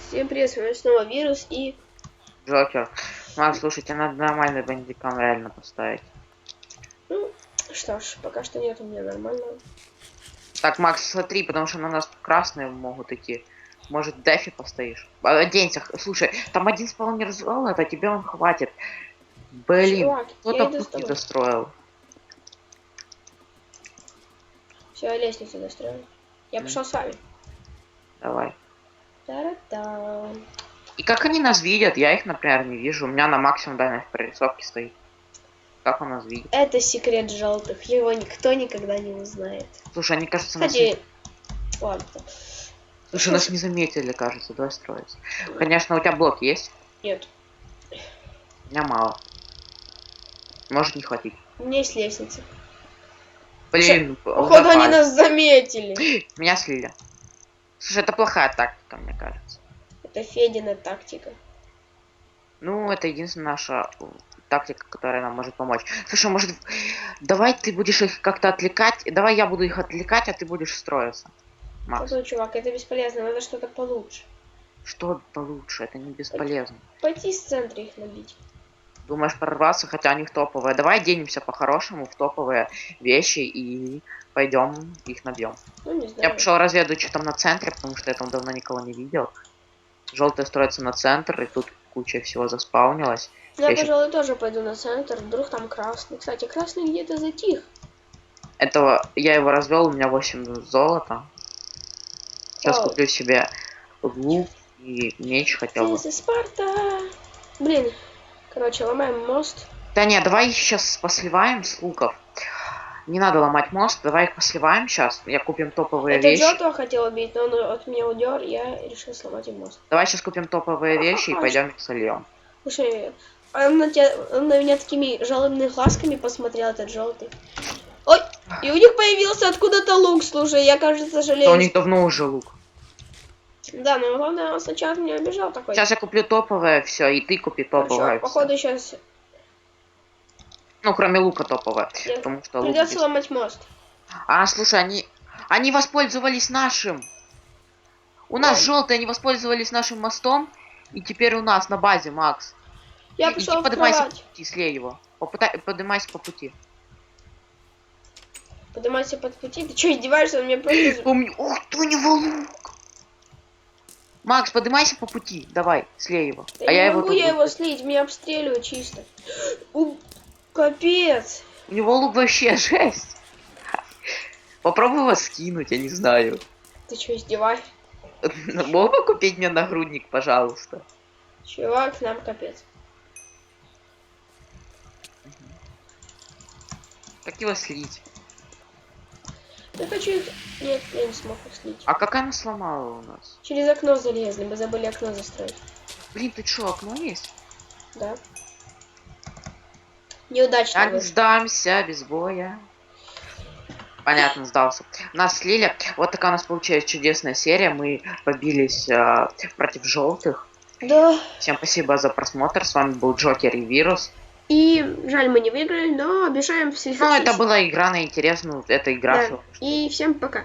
Всем привет, с вами снова Вирус и... Джокер. Макс, слушайте, надо нормальный бандикам реально поставить. Ну, что ж, пока что нет у меня нормального. Так, Макс, смотри, потому что на нас красные могут идти. Может, дефи постоишь? Оденься. Слушай, там один спаунер золота, тебе он хватит. Блин, Чувак, я кто-то иду с путь тобой. достроил. Все, я лестницу достроил. Я пошел с вами. Давай. Та-ра-та. И как они нас видят? Я их, например, не вижу. У меня на максимум дальность прорисовки стоит. Как он нас видит? Это секрет желтых. Его никто никогда не узнает. Слушай, они, кажется, нас... Кстати, ладно. Слушай, нас не заметили, кажется, давай строиться. Конечно, у тебя блок есть? Нет, У меня мало. Может не хватить. у меня есть лестница. Блин, Походу они нас заметили. Меня слили. Слушай, это плохая тактика, мне кажется. Это Федина тактика. Ну, это единственная наша тактика, которая нам может помочь. Слушай, может, давай ты будешь их как-то отвлекать. Давай я буду их отвлекать, а ты будешь строиться. Макс. Ну, чувак, это бесполезно, надо что-то получше. Что получше? Это не бесполезно. Пойти с центра их набить. Думаешь прорваться, хотя они в топовые. Давай оденемся по-хорошему в топовые вещи и пойдем их набьем. Ну, не Я знаю. пошел разведать, что там на центре, потому что я там давно никого не видел. Желтые строятся на центр, и тут куча всего заспаунилась. Я, Я пожалуй, тоже пойду на центр. Вдруг там красный. Кстати, красный где-то затих. Этого я его развел, у меня 8 золота. Сейчас Вау. куплю себе лук и меч хотел бы. This is Спарта. Блин. Короче, ломаем мост. Да не, давай их сейчас посливаем с луков. Не надо ломать мост, давай их посливаем сейчас. Я купим топовые Это вещи. Джото хотел убить, но он от меня удер, я решил сломать им мост. Давай сейчас купим топовые вещи и пойдем их сольем. Слушай, он на меня такими жалобными глазками посмотрел, этот желтый. Ой, и у них появился откуда-то лук, слушай, я, кажется, Да жалею. у них давно уже лук. Да, но главное, он сначала от меня убежал такой. Сейчас я куплю топовое все, и ты купи топовое. Хорошо, всё. походу сейчас Ну, кроме лука топовое. Потому что лук придется без- ломать мост. А, слушай, они воспользовались нашим. У нас Ой. желтые, они воспользовались нашим мостом. И теперь у нас на базе, Макс. Я Иди пошел в поднимайся по кровать. пути, слей его. Поднимайся по пути. Поднимайся под пути. Ты что, издеваешься? Он мне просто... Помню. Ух ты, у него лук. Макс, поднимайся по пути. Давай, слей его. Да не могу я его слить, меня обстреливают чисто. Капец. У него лук вообще жесть. Попробуй его скинуть, я не знаю. Ты что, издеваешь? Мог бы купить мне нагрудник, пожалуйста? Чувак, нам капец. Как его слить? Я хочу их... Нет, я не смог их слить. А как она сломала у нас? Через окно залезли, мы забыли окно застроить. Блин, ты что, окно есть? Да. Неудачно. Я не вышло. сдамся без боя. Понятно, сдался. Нас слили. Вот такая у нас получилась чудесная серия. Мы побились против желтых. Да. Всем спасибо за просмотр. С вами был Джокер и Вирус. И жаль, мы не выиграли, но обещаем в Ну, это была игра на интересную. Это игра. Да. И всем пока.